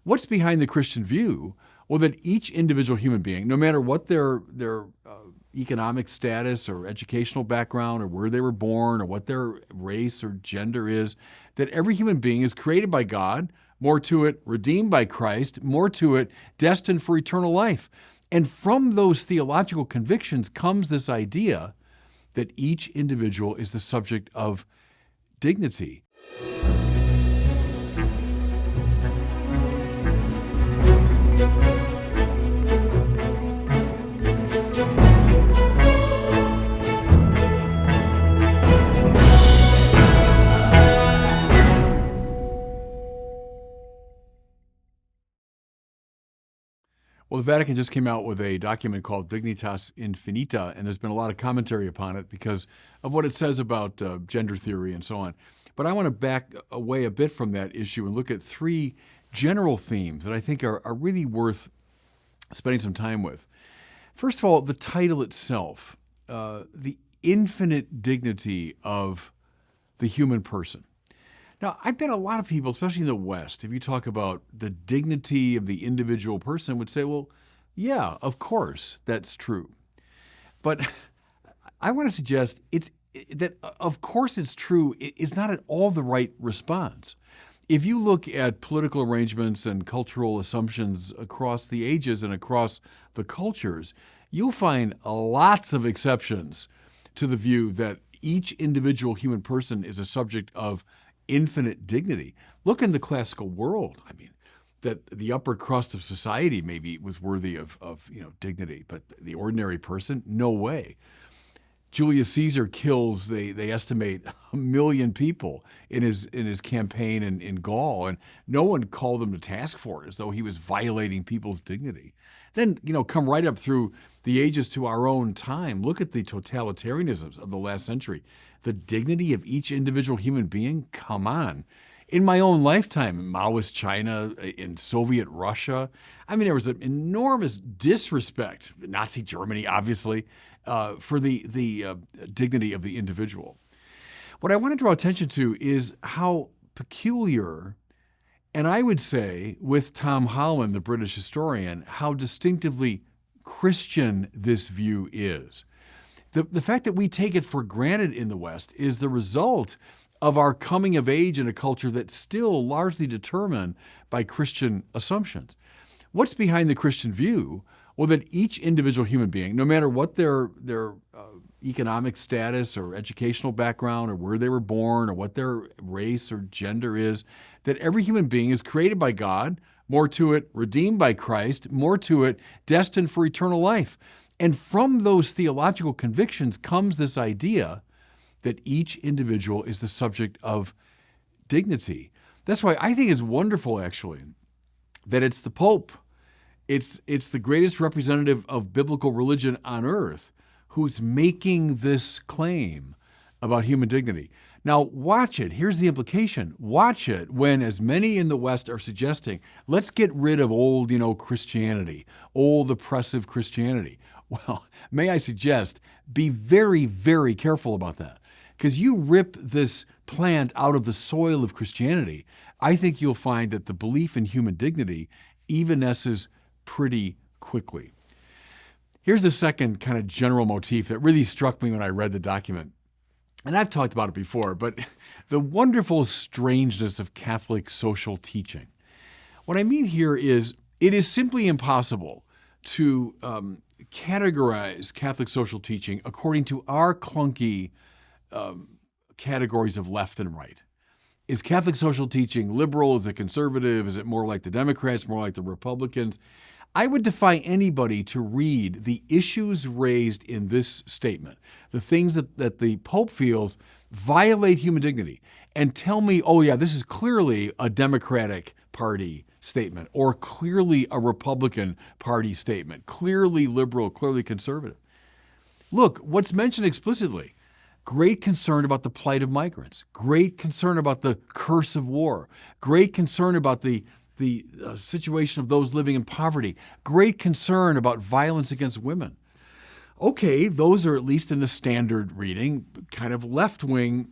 What's behind the Christian view? Well, that each individual human being, no matter what their economic status or educational background or where they were born or what their race or gender is, that every human being is created by God, more to it, redeemed by Christ, more to it, destined for eternal life. And from those theological convictions comes this idea that each individual is the subject of dignity. Well, the Vatican just came out with a document called Dignitas Infinita, and there's been a lot of commentary upon it because of what it says about gender theory and so on. But I want to back away a bit from that issue and look at three general themes that I think are really worth spending some time with. First of all, the title itself, the infinite dignity of the human person. Now, I bet a lot of people, especially in the West, if you talk about the dignity of the individual person, would say, well, yeah, of course, that's true. But I want to suggest that of course it's true is not at all the right response. If you look at political arrangements and cultural assumptions across the ages and across the cultures, you'll find lots of exceptions to the view that each individual human person is a subject of infinite dignity. Look in the classical world. I mean, that the upper crust of society maybe was worthy of dignity, but the ordinary person, no way. Julius Caesar kills, they estimate, 1 million people in his campaign in Gaul, and no one called him to task for it as though he was violating people's dignity. Then, come right up through the ages to our own time. Look at the totalitarianisms of the last century. The dignity of each individual human being, come on. In my own lifetime, in Maoist China, in Soviet Russia, I mean, there was an enormous disrespect, Nazi Germany, obviously, for the dignity of the individual. What I want to draw attention to is how peculiar, and I would say, with Tom Holland, the British historian, how distinctively Christian this view is. The fact that we take it for granted in the West is the result of our coming of age in a culture that's still largely determined by Christian assumptions. What's behind the Christian view? Well, that each individual human being, no matter what their economic status or educational background or where they were born or what their race or gender is, that every human being is created by God, more to it, redeemed by Christ, more to it, destined for eternal life. And from those theological convictions comes this idea that each individual is the subject of dignity. That's why I think it's wonderful, actually, that it's the Pope. It's the greatest representative of biblical religion on earth who's making this claim about human dignity. Now, watch it. Here's the implication. Watch it when, as many in the West are suggesting, let's get rid of old, Christianity, old oppressive Christianity. Well, may I suggest, be very, very careful about that. Because you rip this plant out of the soil of Christianity, I think you'll find that the belief in human dignity evanesces pretty quickly. Here's the second kind of general motif that really struck me when I read the document. And I've talked about it before, but the wonderful strangeness of Catholic social teaching. What I mean here is it is simply impossible to categorize Catholic social teaching according to our clunky categories of left and right. Is Catholic social teaching liberal? Is it conservative? Is it more like the Democrats, more like the Republicans? I would defy anybody to read the issues raised in this statement, the things that the Pope feels violate human dignity, and tell me, oh yeah, this is clearly a Democratic Party statement, or clearly a Republican Party statement, clearly liberal, clearly conservative. Look, what's mentioned explicitly: great concern about the plight of migrants, great concern about the curse of war, great concern about the situation of those living in poverty, great concern about violence against women. Okay, those are, at least in the standard reading, kind of left-wing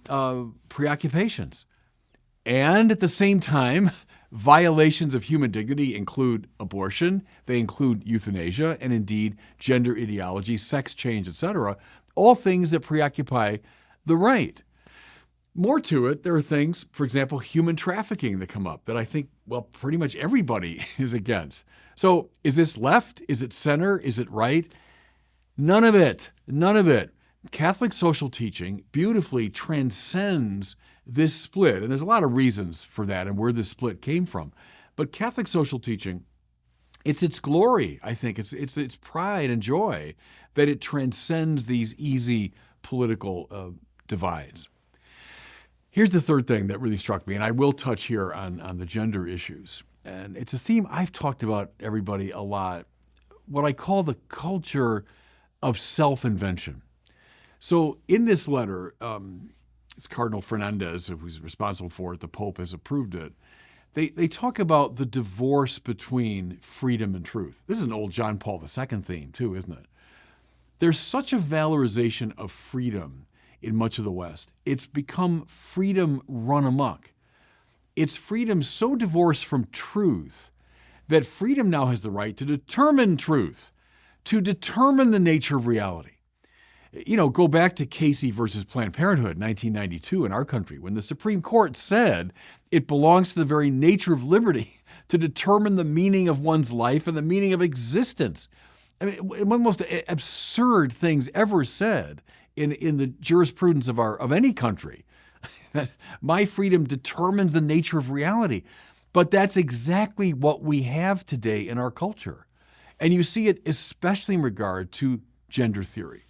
preoccupations. And at the same time, Violations of human dignity include abortion, they include euthanasia, and indeed gender ideology, sex change, etc., all things that preoccupy the right. More to it, there are things, for example, human trafficking that come up that I think, well, pretty much everybody is against. So is this left? Is it center? Is it right? None of it. None of it. Catholic social teaching beautifully transcends this split. And there's a lot of reasons for that and where this split came from. But Catholic social teaching, it's its glory, I think. It's its pride and joy that it transcends these easy political divides. Here's the third thing that really struck me, and I will touch here on the gender issues. And it's a theme I've talked about, everybody, a lot, what I call the culture of self-invention. So in this letter, it's Cardinal Fernandez, who's responsible for it, the Pope has approved it. They talk about the divorce between freedom and truth. This is an old John Paul II theme too, isn't it? There's such a valorization of freedom in much of the West. It's become freedom run amok. It's freedom so divorced from truth that freedom now has the right to determine truth, to determine the nature of reality. You know, go back to Casey versus Planned Parenthood, 1992 in our country, when the Supreme Court said it belongs to the very nature of liberty to determine the meaning of one's life and the meaning of existence. I mean, one of the most absurd things ever said in the jurisprudence of any country. That my freedom determines the nature of reality. But that's exactly what we have today in our culture. And you see it especially in regard to gender theory.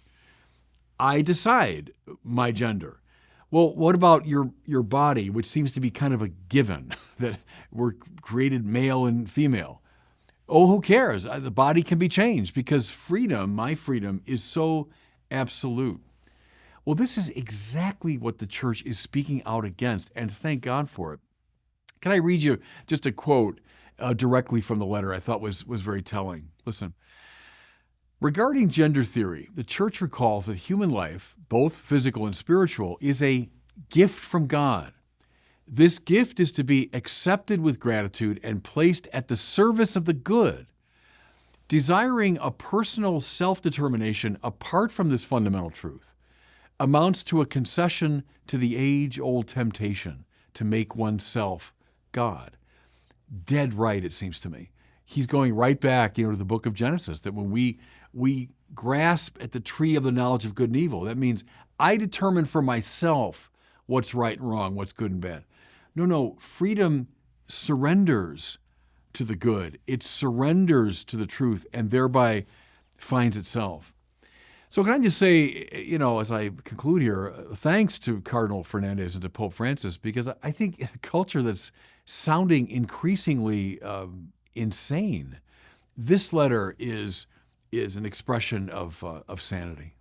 I decide my gender. Well, what about your body, which seems to be kind of a given, that we're created male and female? Oh, who cares? The body can be changed because freedom, my freedom, is so absolute. Well, this is exactly what the church is speaking out against, and thank God for it. Can I read you just a quote directly from the letter I thought was very telling? Listen. Regarding gender theory, the church recalls that human life, both physical and spiritual, is a gift from God. This gift is to be accepted with gratitude and placed at the service of the good. Desiring a personal self-determination apart from this fundamental truth amounts to a concession to the age-old temptation to make oneself God. Dead right, it seems to me. He's going right back, to the book of Genesis, that when we grasp at the tree of the knowledge of good and evil, that means I determine for myself what's right and wrong, what's good and bad. No, freedom surrenders to the good. It surrenders to the truth and thereby finds itself. So can I just say, as I conclude here, thanks to Cardinal Fernandez and to Pope Francis, because I think in a culture that's sounding increasingly insane, this letter is an expression of sanity.